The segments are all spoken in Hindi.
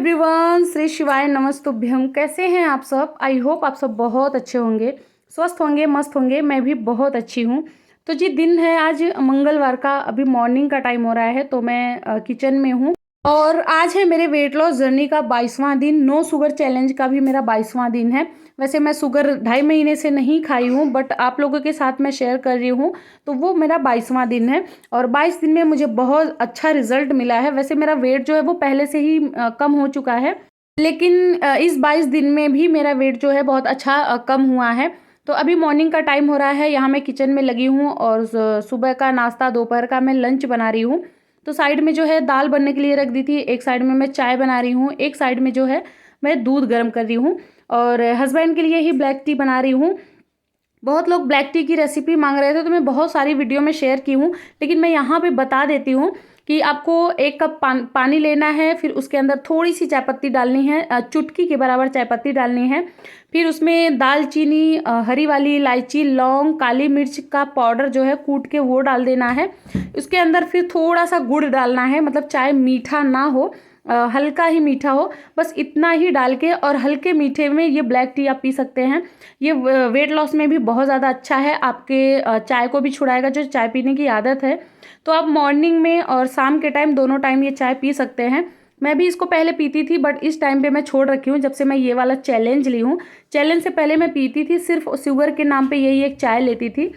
एवरीवन, श्री शिवाय नमस्तुभ्यम। कैसे हैं आप सब? आई होप आप सब बहुत अच्छे होंगे, स्वस्थ होंगे, मस्त होंगे। मैं भी बहुत अच्छी हूँ। तो जी, दिन है आज मंगलवार का, अभी मॉर्निंग का टाइम हो रहा है, तो मैं किचन में हूँ। और आज है मेरे वेट लॉस जर्नी का 22वां दिन। नो शुगर चैलेंज का भी मेरा 22वां दिन है। वैसे मैं शुगर 2.5 महीने से नहीं खाई हूँ, बट आप लोगों के साथ मैं शेयर कर रही हूँ, तो वो मेरा 22वां दिन है। और 22 दिन में मुझे बहुत अच्छा रिजल्ट मिला है। वैसे मेरा वेट जो है वो पहले से ही कम हो चुका है, लेकिन इस 22 दिन में भी मेरा वेट जो है बहुत अच्छा कम हुआ है। तो अभी मॉर्निंग का टाइम हो रहा है, यहाँ मैं किचन में लगी हूँ और सुबह का नाश्ता, दोपहर का मैं लंच बना रही हूँ। तो साइड में जो है दाल बनने के लिए रख दी थी, एक साइड में मैं चाय बना रही हूँ, एक साइड में जो है मैं दूध गर्म कर रही हूँ और हस्बैंड के लिए ही ब्लैक टी बना रही हूँ। बहुत लोग ब्लैक टी की रेसिपी मांग रहे थे, तो मैं बहुत सारी वीडियो में शेयर की हूँ, लेकिन मैं यहाँ पे बता देती हूँ कि आपको 1 कप पानी लेना है, फिर उसके अंदर थोड़ी सी चाय पत्ती डालनी है, चुटकी के बराबर चाय पत्ती डालनी है। फिर उसमें दालचीनी, हरी वाली इलायची, लौंग, काली मिर्च का पाउडर जो है कूट के वो डाल देना है। उसके अंदर फिर थोड़ा सा गुड़ डालना है, मतलब चाय मीठा ना हो, हल्का ही मीठा हो, बस इतना ही डाल के। और हल्के मीठे में ये ब्लैक टी आप पी सकते हैं। ये वेट लॉस में भी बहुत ज़्यादा अच्छा है, आपके चाय को भी छुड़ाएगा, जो चाय पीने की आदत है। तो आप मॉर्निंग में और शाम के टाइम दोनों टाइम ये चाय पी सकते हैं। मैं भी इसको पहले पीती थी, बट इस टाइम पे मैं छोड़ रखी हूँ, जब से मैं ये वाला चैलेंज ली हूँ। चैलेंज से पहले मैं पीती थी, सिर्फ शुगर के नाम पे यही एक चाय लेती थी,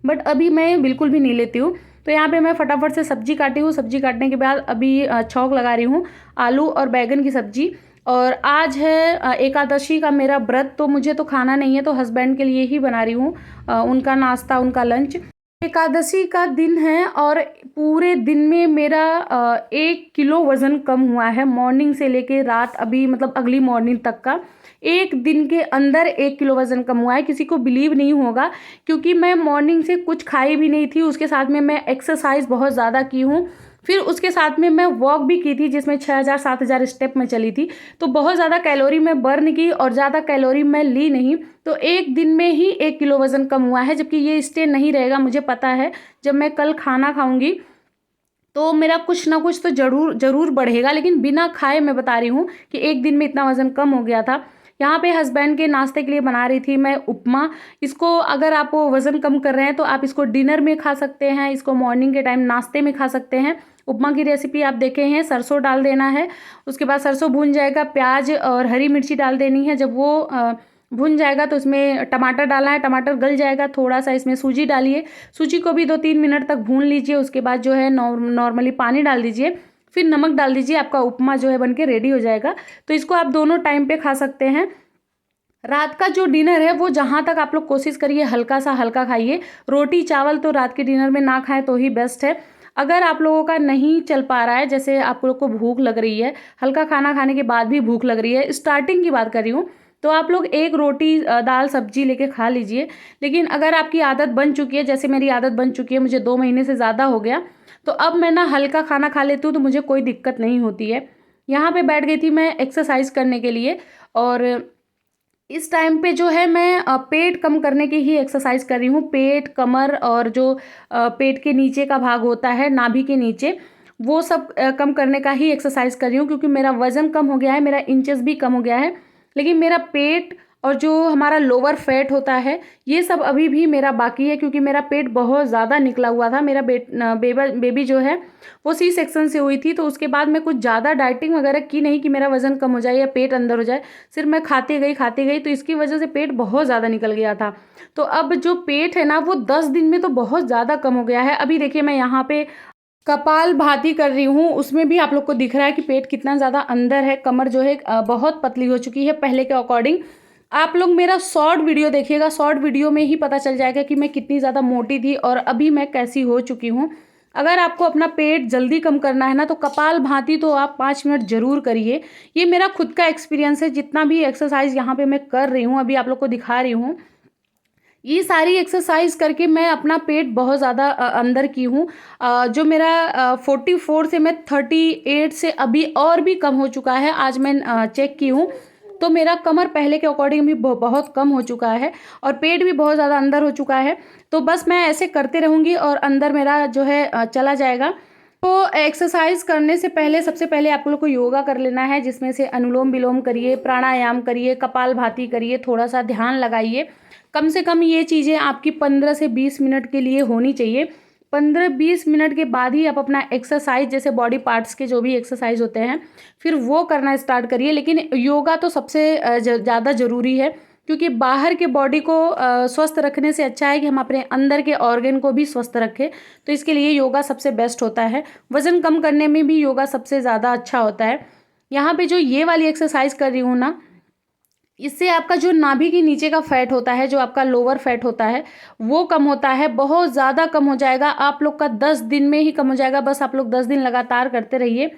बट अभी मैं बिल्कुल भी नहीं लेती हूँ। तो यहाँ पे मैं फटाफट से सब्जी काटी हूँ। सब्जी काटने के बाद अभी छौंक लगा रही हूँ, आलू और बैगन की सब्जी। और आज है एकादशी का मेरा व्रत, तो मुझे तो खाना नहीं है, तो हस्बैंड के लिए ही बना रही हूँ, उनका नाश्ता, उनका लंच। एकादशी का दिन है और पूरे दिन में मेरा 1 किलो वज़न कम हुआ है, मॉर्निंग से लेके रात, अभी मतलब अगली मॉर्निंग तक का। एक दिन के अंदर 1 किलो वज़न कम हुआ है। किसी को बिलीव नहीं होगा, क्योंकि मैं मॉर्निंग से कुछ खाई भी नहीं थी, उसके साथ में मैं एक्सरसाइज बहुत ज़्यादा की हूँ, फिर उसके साथ में मैं वॉक भी की थी, जिसमें 6000-7000 स्टेप में चली थी। तो बहुत ज़्यादा कैलोरी मैं बर्न की और ज़्यादा कैलोरी मैं ली नहीं। तो एक दिन में ही 1 किलो वज़न कम हुआ है, जबकि ये स्टे नहीं रहेगा, मुझे पता है। जब मैं कल खाना खाऊंगी तो मेरा कुछ ना कुछ तो जरूर जरूर बढ़ेगा, लेकिन बिना खाए मैं बता रही हूँ कि एक दिन में इतना वज़न कम हो गया था। यहाँ पे हस्बैंड के नाश्ते के लिए बना रही थी मैं उपमा। इसको अगर आप वज़न कम कर रहे हैं तो आप इसको डिनर में खा सकते हैं, इसको मॉर्निंग के टाइम नाश्ते में खा सकते हैं। उपमा की रेसिपी आप देखे हैं, सरसों डाल देना है। उसके बाद सरसों भून जाएगा, प्याज और हरी मिर्ची डाल देनी है। जब वो भुन जाएगा तो उसमें टमाटर डालना है, टमाटर गल जाएगा, थोड़ा सा इसमें सूजी डालिए, सूजी को भी 2-3 मिनट तक भून लीजिए। उसके बाद जो है नॉर्मली पानी डाल दीजिए, फिर नमक डाल दीजिए, आपका उपमा जो है बनके रेडी हो जाएगा। तो इसको आप दोनों टाइम पे खा सकते हैं। रात का जो डिनर है वो जहाँ तक आप लोग कोशिश करिए हल्का सा हल्का खाइए। रोटी चावल तो रात के डिनर में ना खाएं तो ही बेस्ट है। अगर आप लोगों का नहीं चल पा रहा है, जैसे आप लोग को भूख लग रही है, हल्का खाना खाने के बाद भी भूख लग रही है, स्टार्टिंग की बात कर रही हूँ, तो आप लोग एक रोटी दाल सब्जी लेके खा लीजिए। लेकिन अगर आपकी आदत बन चुकी है, जैसे मेरी आदत बन चुकी है, मुझे 2 महीने से ज़्यादा हो गया, तो अब मैं ना हल्का खाना खा लेती हूँ, तो मुझे कोई दिक्कत नहीं होती है। यहाँ पे बैठ गई थी मैं एक्सरसाइज करने के लिए, और इस टाइम पे जो है मैं पेट कम करने की ही एक्सरसाइज कर रही हूँ। पेट, कमर और जो पेट के नीचे का भाग होता है, नाभि के नीचे, वो सब कम करने का ही एक्सरसाइज कर रही हूँ, क्योंकि मेरा वज़न कम हो गया है, मेरा इंचेस भी कम हो गया है, लेकिन मेरा पेट और जो हमारा लोअर फैट होता है, ये सब अभी भी मेरा बाकी है, क्योंकि मेरा पेट बहुत ज़्यादा निकला हुआ था। मेरा बेबी जो है वो सी सेक्शन से हुई थी, तो उसके बाद मैं कुछ ज़्यादा डाइटिंग वगैरह की नहीं कि मेरा वज़न कम हो जाए या पेट अंदर हो जाए, सिर्फ मैं खाती गई, तो इसकी वजह से पेट बहुत ज़्यादा निकल गया था। तो अब जो पेट है ना, वो 10 दिन में तो बहुत ज़्यादा कम हो गया है। अभी देखिए मैं यहाँ पे कपाल भाती कर रही हूँ, उसमें भी आप लोग को दिख रहा है कि पेट कितना ज़्यादा अंदर है। कमर जो है बहुत पतली हो चुकी है पहले के अकॉर्डिंग। आप लोग मेरा शॉर्ट वीडियो देखिएगा, शॉर्ट वीडियो में ही पता चल जाएगा कि मैं कितनी ज़्यादा मोटी थी और अभी मैं कैसी हो चुकी हूँ। अगर आपको अपना पेट जल्दी कम करना है ना, तो कपाल भाती तो आप 5 मिनट ज़रूर करिए। ये मेरा खुद का एक्सपीरियंस है, जितना भी एक्सरसाइज यहाँ पे मैं कर रही हूँ, अभी आप लोग को दिखा रही हूँ, ये सारी एक्सरसाइज करके मैं अपना पेट बहुत ज़्यादा अंदर की हूँ। जो मेरा 44 से मैं 38 से अभी और भी कम हो चुका है। आज मैं चेक की हूँ, तो मेरा कमर पहले के अकॉर्डिंग भी बहुत कम हो चुका है और पेट भी बहुत ज़्यादा अंदर हो चुका है। तो बस मैं ऐसे करते रहूँगी और अंदर मेरा जो है चला जाएगा। तो एक्सरसाइज करने से पहले सबसे पहले आप लोग को योगा कर लेना है, जिसमें से अनुलोम विलोम करिए, प्राणायाम करिए, कपालभाति करिए, थोड़ा सा ध्यान लगाइए। कम से कम ये चीज़ें आपकी 15 से 20 मिनट के लिए होनी चाहिए। 15-20 मिनट के बाद ही आप अपना एक्सरसाइज, जैसे बॉडी पार्ट्स के जो भी एक्सरसाइज होते हैं, फिर वो करना स्टार्ट करिए। लेकिन योगा तो सबसे ज़्यादा ज़रूरी है, क्योंकि बाहर के बॉडी को स्वस्थ रखने से अच्छा है कि हम अपने अंदर के ऑर्गन को भी स्वस्थ रखें। तो इसके लिए योगा सबसे बेस्ट होता है। वज़न कम करने में भी योगा सबसे ज़्यादा अच्छा होता है। यहाँ पे जो ये वाली एक्सरसाइज कर रही हूँ ना, इससे आपका जो नाभि के नीचे का फैट होता है, जो आपका लोअर फैट होता है, वो कम होता है, बहुत ज़्यादा कम हो जाएगा। आप लोग का 10 दिन में ही कम हो जाएगा। बस आप लोग 10 दिन लगातार करते रहिए।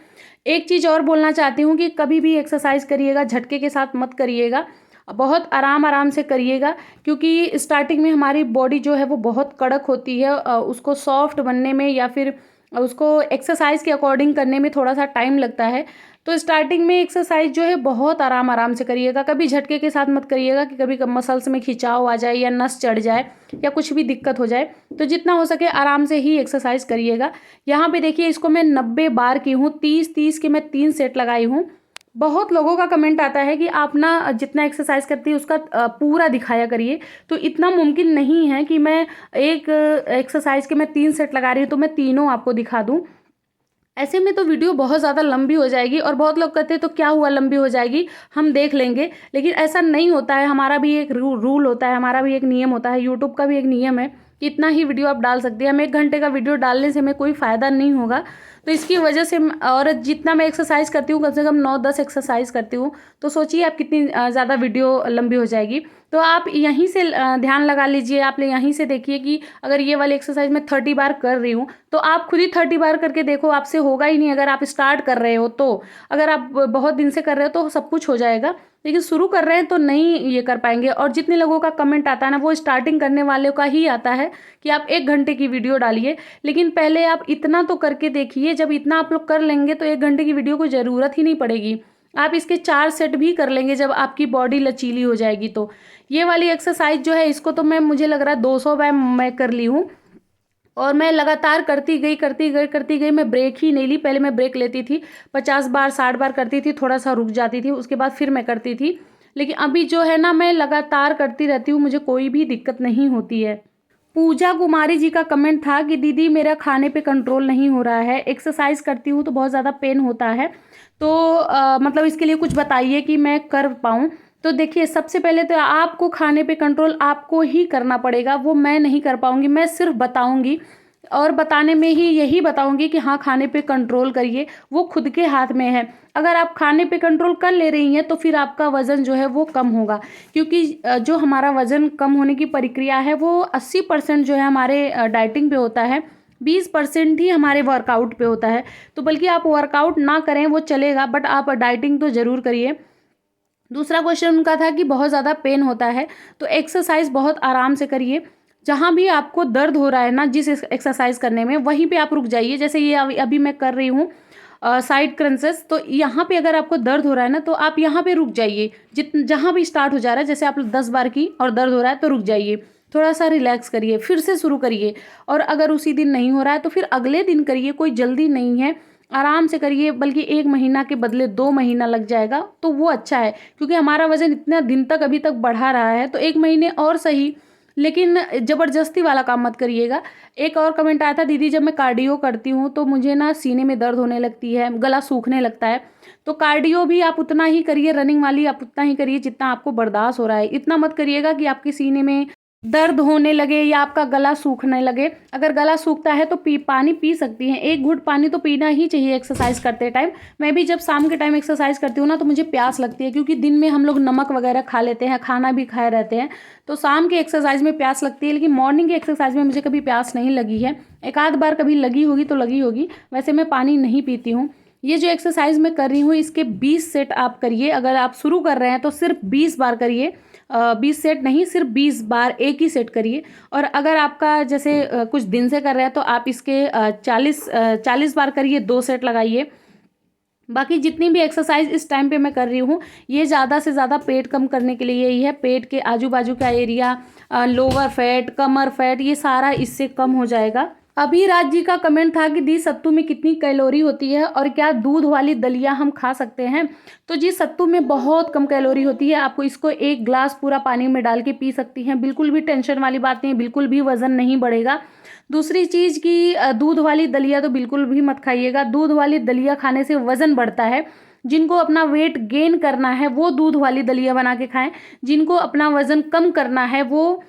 एक चीज़ और बोलना चाहती हूँ कि कभी भी एक्सरसाइज करिएगा झटके के साथ मत करिएगा, बहुत आराम आराम से करिएगा, क्योंकि स्टार्टिंग में हमारी बॉडी जो है वो बहुत कड़क होती है। उसको सॉफ्ट बनने में या फिर उसको एक्सरसाइज के अकॉर्डिंग करने में थोड़ा सा टाइम लगता है। तो स्टार्टिंग में एक्सरसाइज जो है बहुत आराम आराम से करिएगा, कभी झटके के साथ मत करिएगा कि कभी मसल्स में खिंचाव आ जाए या नस चढ़ जाए या कुछ भी दिक्कत हो जाए। तो जितना हो सके आराम से ही एक्सरसाइज करिएगा। यहाँ पे देखिए, इसको मैं 90 बार की हूँ, 30-30 के मैं 3 सेट लगाई हूँ। बहुत लोगों का कमेंट आता है कि आप ना जितना एक्सरसाइज करती है उसका पूरा दिखाया करिए। तो इतना मुमकिन नहीं है कि मैं एक एक्सरसाइज के मैं 3 सेट लगा रही हूँ तो मैं तीनों आपको दिखा दूँ। ऐसे में तो वीडियो बहुत ज़्यादा लंबी हो जाएगी, और बहुत लोग कहते हैं तो क्या हुआ लंबी हो जाएगी, हम देख लेंगे। लेकिन ऐसा नहीं होता है। हमारा भी एक रूल होता है, हमारा भी एक नियम होता है, यूट्यूब का भी एक नियम है कि इतना ही वीडियो आप डाल सकते हैं। हम 1 घंटे का वीडियो डालने से हमें कोई फ़ायदा नहीं होगा। तो इसकी वजह से और जितना मैं एक्सरसाइज करती हूँ, कम से कम 9-10 एक्सरसाइज करती हूँ, तो सोचिए आप कितनी ज़्यादा वीडियो लंबी हो जाएगी। तो आप यहीं से ध्यान लगा लीजिए। आप यहीं से देखिए कि अगर ये वाली एक्सरसाइज मैं 30 बार कर रही हूँ, तो आप खुद ही 30 बार करके देखो, आपसे होगा ही नहीं अगर आप स्टार्ट कर रहे हो तो। अगर आप बहुत दिन से कर रहे हो तो सब कुछ हो जाएगा, लेकिन शुरू कर रहे हैं तो नहीं ये कर पाएंगे। और जितने लोगों का कमेंट आता है ना, वो स्टार्टिंग करने वालों का ही आता है कि आप 1 घंटे की वीडियो डालिए। लेकिन पहले आप इतना तो करके देखिए। जब इतना आप लोग कर लेंगे तो 1 घंटे की वीडियो को ज़रूरत ही नहीं पड़ेगी। आप इसके 4 सेट भी कर लेंगे जब आपकी बॉडी लचीली हो जाएगी तो। ये वाली एक्सरसाइज जो है, इसको तो मैं, मुझे लग रहा है 200 बार मैं कर ली हूँ, और मैं लगातार करती गई। मैं ब्रेक ही नहीं ली। पहले मैं ब्रेक लेती थी, 50 बार 60 बार करती थी, थोड़ा सा रुक जाती थी, उसके बाद फिर मैं करती थी। लेकिन अभी जो है ना, मैं लगातार करती रहती हूँ, मुझे कोई भी दिक्कत नहीं होती है। पूजा कुमारी जी का कमेंट था कि दीदी मेरा खाने पे कंट्रोल नहीं हो रहा है, एक्सरसाइज करती हूँ तो बहुत ज़्यादा पेन होता है, तो मतलब इसके लिए कुछ बताइए कि मैं कर पाऊँ। तो देखिए, सबसे पहले तो आपको खाने पे कंट्रोल आपको ही करना पड़ेगा, वो मैं नहीं कर पाऊँगी। मैं सिर्फ बताऊँगी, और बताने में ही यही बताऊँगी कि हाँ, खाने पे कंट्रोल करिए, वो खुद के हाथ में है। अगर आप खाने पे कंट्रोल कर ले रही हैं तो फिर आपका वज़न जो है वो कम होगा, क्योंकि जो हमारा वज़न कम होने की प्रक्रिया है वो 80% जो है हमारे डाइटिंग पे होता है, 20% ही हमारे वर्कआउट पे होता है। तो बल्कि आप वर्कआउट ना करें वो चलेगा, बट आप डाइटिंग तो ज़रूर करिए। दूसरा क्वेश्चन उनका था कि बहुत ज़्यादा पेन होता है, तो एक्सरसाइज बहुत आराम से करिए। जहाँ भी आपको दर्द हो रहा है ना, जिस एक्सरसाइज करने में, वहीं पे आप रुक जाइए। जैसे ये अभी मैं कर रही हूँ साइड क्रंचेस, तो यहाँ पे अगर आपको दर्द हो रहा है ना, तो आप यहाँ पे रुक जाइए। जहाँ भी स्टार्ट हो जा रहा है, जैसे आप 10 बार की और दर्द हो रहा है तो रुक जाइए, थोड़ा सा रिलैक्स करिए, फिर से शुरू करिए। और अगर उसी दिन नहीं हो रहा है तो फिर अगले दिन करिए, कोई जल्दी नहीं है, आराम से करिए। बल्कि 1 महीना के बदले 2 महीना लग जाएगा तो वो अच्छा है, क्योंकि हमारा वज़न इतना दिन तक अभी तक बढ़ा रहा है, तो 1 महीने और सही, लेकिन ज़बरदस्ती वाला काम मत करिएगा। एक और कमेंट आया था, दीदी जब मैं कार्डियो करती हूँ तो मुझे ना सीने में दर्द होने लगती है, गला सूखने लगता है। तो कार्डियो भी आप उतना ही करिए, रनिंग वाली आप उतना ही करिए जितना आपको बर्दाश्त हो रहा है। इतना मत करिएगा कि आपके सीने में दर्द होने लगे या आपका गला सूखने लगे। अगर गला सूखता है तो पानी पी सकती हैं, 1 घूंट पानी तो पीना ही चाहिए एक्सरसाइज करते टाइम। मैं भी जब शाम के टाइम एक्सरसाइज करती हूँ ना, तो मुझे प्यास लगती है, क्योंकि दिन में हम लोग नमक वगैरह खा लेते हैं, खाना भी खाए रहते हैं, तो शाम की एक्सरसाइज में प्यास लगती है। लेकिन मॉर्निंग की एक्सरसाइज में मुझे कभी प्यास नहीं लगी है। एक आध बार कभी लगी होगी तो लगी होगी, वैसे मैं पानी नहीं पीती हूँ। ये जो एक्सरसाइज मैं कर रही हूँ, इसके 20 सेट आप करिए। अगर आप शुरू कर रहे हैं तो सिर्फ 20 बार करिए, 20 सेट नहीं, सिर्फ 20 बार एक ही सेट करिए। और अगर आपका जैसे कुछ दिन से कर रहे हैं तो आप इसके 40 बार करिए, 2 सेट लगाइए। बाकी जितनी भी एक्सरसाइज इस टाइम पे मैं कर रही हूँ, ये ज़्यादा से ज़्यादा पेट कम करने के लिए ही है। पेट के आजू बाजू का एरिया, लोअर फैट, कमर फैट, ये सारा इससे कम हो जाएगा। अभी राज जी का कमेंट था कि दी सत्तू में कितनी कैलोरी होती है और क्या दूध वाली दलिया हम खा सकते हैं। तो जी सत्तू में बहुत कम कैलोरी होती है, आपको इसको 1 ग्लास पूरा पानी में डाल के पी सकती हैं, बिल्कुल भी टेंशन वाली बात नहीं, बिल्कुल भी वज़न नहीं बढ़ेगा। दूसरी चीज़ कि दूध वाली दलिया तो बिल्कुल भी मत खाइएगा, दूध वाली दलिया खाने से वज़न बढ़ता है। जिनको अपना वेट गेन करना है वो दूध वाली दलिया बना के खाएं, जिनको अपना वज़न कम करना है वो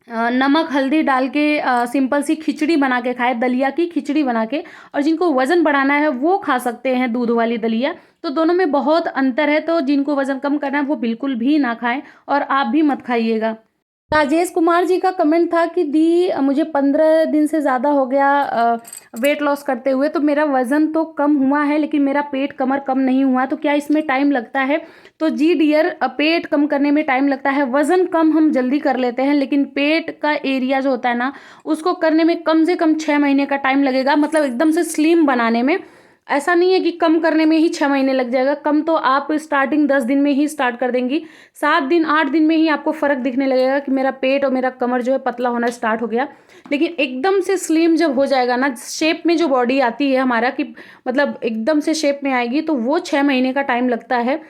नमक हल्दी डाल के सिंपल सी खिचड़ी बना के खाए, दलिया की खिचड़ी बना के। और जिनको वज़न बढ़ाना है वो खा सकते हैं दूध वाली दलिया। तो दोनों में बहुत अंतर है, तो जिनको वज़न कम करना है वो बिल्कुल भी ना खाएं और आप भी मत खाइएगा। राजेश कुमार जी का कमेंट था कि दी मुझे 15 दिन से ज़्यादा हो गया वेट लॉस करते हुए, तो मेरा वज़न तो कम हुआ है लेकिन मेरा पेट कमर कम नहीं हुआ, तो क्या इसमें टाइम लगता है। तो जी डियर, पेट कम करने में टाइम लगता है, वज़न कम हम जल्दी कर लेते हैं, लेकिन पेट का एरिया जो होता है ना उसको करने में कम से कम 6 महीने का टाइम लगेगा, मतलब एकदम से स्लिम बनाने में। ऐसा नहीं है कि कम करने में ही 6 महीने लग जाएगा, कम तो आप स्टार्टिंग 10 दिन में ही स्टार्ट कर देंगी, 7 दिन 8 दिन में ही आपको फ़र्क दिखने लगेगा कि मेरा पेट और मेरा कमर जो है पतला होना स्टार्ट हो गया। लेकिन एकदम से स्लिम जब हो जाएगा ना, शेप में जो बॉडी आती है हमारा कि मतलब एकदम से शेप में आएगी, तो वो 6 महीने का टाइम लगता है।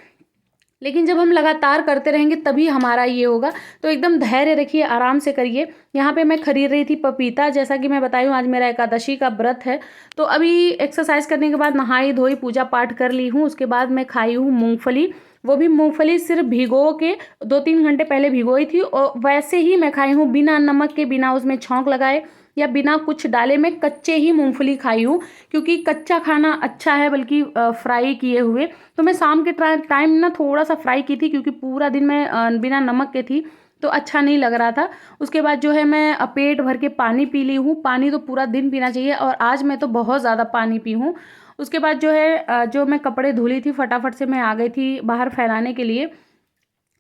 लेकिन जब हम लगातार करते रहेंगे तभी हमारा ये होगा। तो एकदम धैर्य रखिए, आराम से करिए। यहाँ पे मैं खरीद रही थी पपीता, जैसा कि मैं बताई हूँ आज मेरा एकादशी का व्रत है। तो अभी एक्सरसाइज करने के बाद नहाई धोई पूजा पाठ कर ली हूँ, उसके बाद मैं खाई हूँ मूंगफली। वो भी मूंगफली सिर्फ भिगो के 2-3 घंटे पहले भिगोई थी और वैसे ही मैं खाई हूँ, बिना नमक के, बिना उसमें छौंक लगाए या बिना कुछ डाले, मैं कच्चे ही मूंगफली खाई हूँ, क्योंकि कच्चा खाना अच्छा है बल्कि फ्राई किए हुए। तो मैं शाम के टाइम ना थोड़ा सा फ्राई की थी, क्योंकि पूरा दिन मैं बिना नमक के थी तो अच्छा नहीं लग रहा था। उसके बाद जो है मैं पेट भर के पानी पी ली हूँ, पानी तो पूरा दिन पीना चाहिए और आज मैं तो बहुत ज़्यादा पानी पी हूँ। उसके बाद जो है जो मैं कपड़े धुली थी फटाफट से मैं आ गई थी बाहर फैलाने के लिए।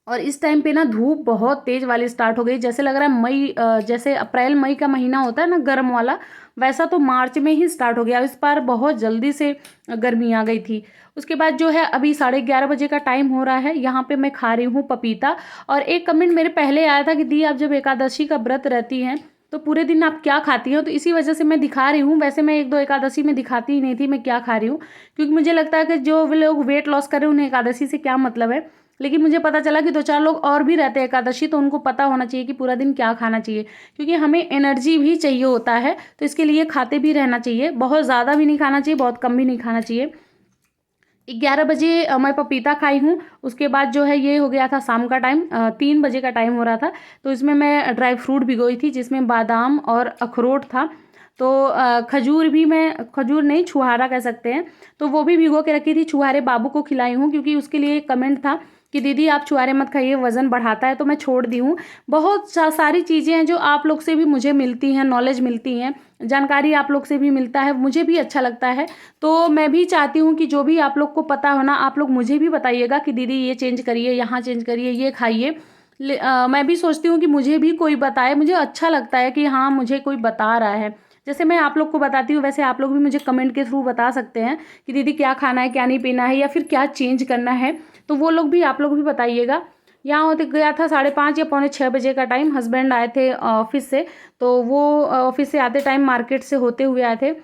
और इस टाइम पे ना धूप बहुत तेज वाली स्टार्ट हो गई, जैसे लग रहा है मई, जैसे अप्रैल मई का महीना होता है ना गर्म वाला, वैसा तो मार्च में ही स्टार्ट हो गया। इस बार बहुत जल्दी से गर्मी आ गई थी। उसके बाद जो है अभी 11:30 बजे का टाइम हो रहा है, यहाँ पे मैं खा रही हूँ पपीता। और एक कमेंट मेरे पहले आया था कि दी आप जब एकादशी का व्रत रहती हैं तो पूरे दिन आप क्या खाती हो, तो इसी वजह से मैं दिखा रही हूँ। वैसे मैं 1-2 एकादशी में दिखाती ही नहीं थी मैं क्या खा रही हूँ, क्योंकि मुझे लगता है कि जो लोग वेट लॉस कर रहे हैं उन्हें एकादशी से क्या मतलब है। लेकिन मुझे पता चला कि 2-4 लोग और भी रहते हैं एकादशी, तो उनको पता होना चाहिए कि पूरा दिन क्या खाना चाहिए, क्योंकि हमें एनर्जी भी चाहिए होता है, तो इसके लिए खाते भी रहना चाहिए। बहुत ज़्यादा भी नहीं खाना चाहिए, बहुत कम भी नहीं खाना चाहिए। 11 बजे मैं पपीता खाई हूँ। उसके बाद जो है ये हो गया था शाम का टाइम, 3 बजे का टाइम हो रहा था। तो इसमें मैं ड्राई फ्रूट भिगोई थी, जिसमें बादाम और अखरोट था। तो खजूर भी, मैं खजूर नहीं छुहारा कह सकते हैं, तो वो भी भिगो के रखी थी। छुहारे बाबू को खिलाई हूँ, क्योंकि उसके लिए कमेंट था कि दीदी आप छुहारे मत खाइए, वज़न बढ़ाता है, तो मैं छोड़ दी हूँ। बहुत सारी चीज़ें हैं जो आप लोग से भी मुझे मिलती हैं, नॉलेज मिलती हैं, जानकारी आप लोग से भी मिलता है, मुझे भी अच्छा लगता है। तो मैं भी चाहती हूँ कि जो भी आप लोग को पता हो ना, आप लोग मुझे भी बताइएगा कि दीदी ये चेंज करिए, यहाँ चेंज करिए, ये खाइए। मैं भी सोचती हूँ कि मुझे भी कोई बताए, मुझे अच्छा लगता है कि हाँ मुझे कोई बता रहा है। जैसे मैं आप लोग को बताती हूँ, वैसे आप लोग भी मुझे कमेंट के थ्रू बता सकते हैं कि दीदी क्या खाना है, क्या नहीं पीना है, या फिर क्या चेंज करना है। तो वो लोग भी, आप लोग भी बताइएगा। यहाँ होते गया था 5:30 या पौने 6 बजे का टाइम, हस्बैंड आए थे ऑफिस से। तो वो ऑफिस से आते टाइम मार्केट से होते हुए आए थे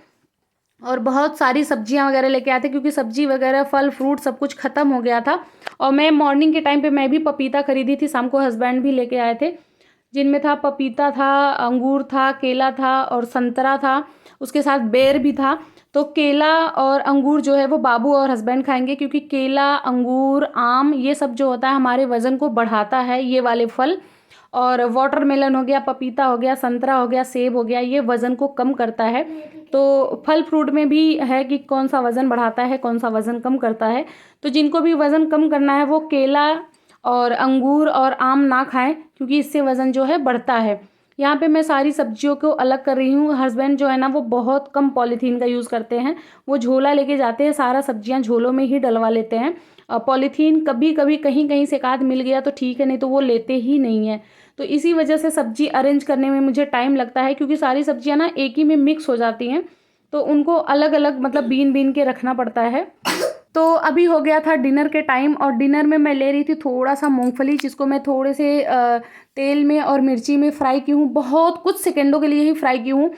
और बहुत सारी सब्जियां वगैरह लेके आए थे, क्योंकि सब्जी वगैरह फल फ्रूट सब कुछ ख़त्म हो गया था। और मैं मॉर्निंग के टाइम पे मैं भी पपीता खरीदी थी, शाम को हस्बैंड भी लेके आए थे, जिनमें था पपीता था, अंगूर था, केला था और संतरा था, उसके साथ बेर भी था। तो केला और अंगूर जो है वो बाबू और हस्बैंड खाएंगे, क्योंकि केला अंगूर आम ये सब जो होता है हमारे वज़न को बढ़ाता है, ये वाले फल। और वाटरमेलन हो गया, पपीता हो गया, संतरा हो गया, सेब हो गया, ये वज़न को कम करता है। तो फल फ्रूट में भी है कि कौन सा वज़न बढ़ाता है, कौन सा वज़न कम करता है। तो जिनको भी वज़न कम करना है वो केला और अंगूर और आम ना खाएं, क्योंकि इससे वज़न जो है बढ़ता है। यहाँ पे मैं सारी सब्जियों को अलग कर रही हूँ। हस्बैंड जो है ना वो बहुत कम पॉलीथीन का यूज़ करते हैं, वो झोला लेके जाते हैं, सारा सब्जियाँ झोलों में ही डलवा लेते हैं। पॉलीथीन कभी कभी कहीं कहीं से एक आध मिल गया तो ठीक है, नहीं तो वो लेते ही नहीं है। तो इसी वजह से सब्जी अरेंज करने में मुझे टाइम लगता है, क्योंकि सारी सब्जियां ना एक ही में मिक्स हो जाती हैं, तो उनको अलग अलग मतलब बीन बीन के रखना पड़ता है। तो अभी हो गया था डिनर के टाइम, और डिनर में मैं ले रही थी थोड़ा सा मूंगफली, जिसको मैं थोड़े से तेल में और मिर्ची में फ्राई की हूँ, बहुत कुछ सेकेंडों के लिए ही फ्राई की हूँ।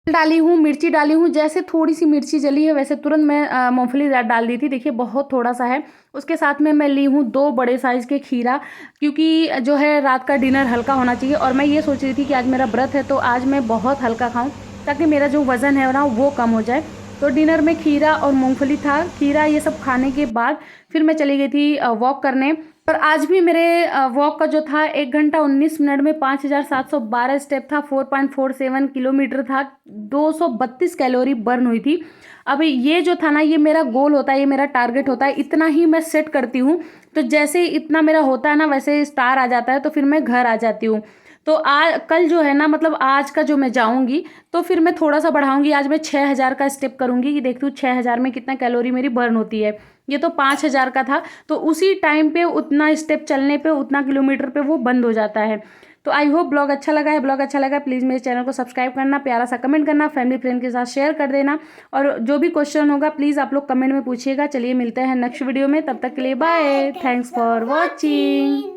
डाली हूँ, मिर्ची डाली हूँ। जैसे थोड़ी सी मिर्ची जली है वैसे तुरंत मैं मूँगफली डाल दी थी। देखिए बहुत थोड़ा सा है। उसके साथ में मैं ली हूँ 2 बड़े साइज़ के खीरा, क्योंकि जो है रात का डिनर हल्का होना चाहिए और मैं ये सोच रही थी कि आज मेरा व्रत है तो आज मैं बहुत हल्का खाऊँ ताकि मेरा जो वज़न है ना वो कम हो जाए। तो डिनर में खीरा और मूँगफली था। खीरा ये सब खाने के बाद फिर मैं चली गई थी वॉक करने। पर आज भी मेरे वॉक का जो था 1 घंटा 19 मिनट में 5712 स्टेप था, 4.47 किलोमीटर था, 232 कैलोरी बर्न हुई थी। अब ये जो था ना ये मेरा गोल होता है, ये मेरा टारगेट होता है, इतना ही मैं सेट करती हूँ। तो जैसे इतना मेरा होता है ना वैसे स्टार आ जाता है तो फिर मैं घर आ जाती हूँ। तो कल जो है ना मतलब आज का जो मैं जाऊँगी तो फिर मैं थोड़ा-सा बढ़ाऊँगी। आज मैं 6000 का स्टेप करूँगी कि देखती हूँ 6000 में कितना कैलोरी मेरी बर्न होती है। ये तो 5000 का था, तो उसी टाइम पे उतना स्टेप चलने पे उतना किलोमीटर पे वो बंद हो जाता है। तो आई होप ब्लॉग अच्छा लगा है। ब्लॉग अच्छा लगा प्लीज़ मेरे चैनल को सब्सक्राइब करना, प्यारा सा कमेंट करना, फैमिली फ्रेंड के साथ शेयर कर देना और जो भी क्वेश्चन होगा प्लीज़ आप लोग कमेंट में पूछिएगा। चलिए मिलते हैं नेक्स्ट वीडियो में, तब तक के लिए बाय। Thanks for watching.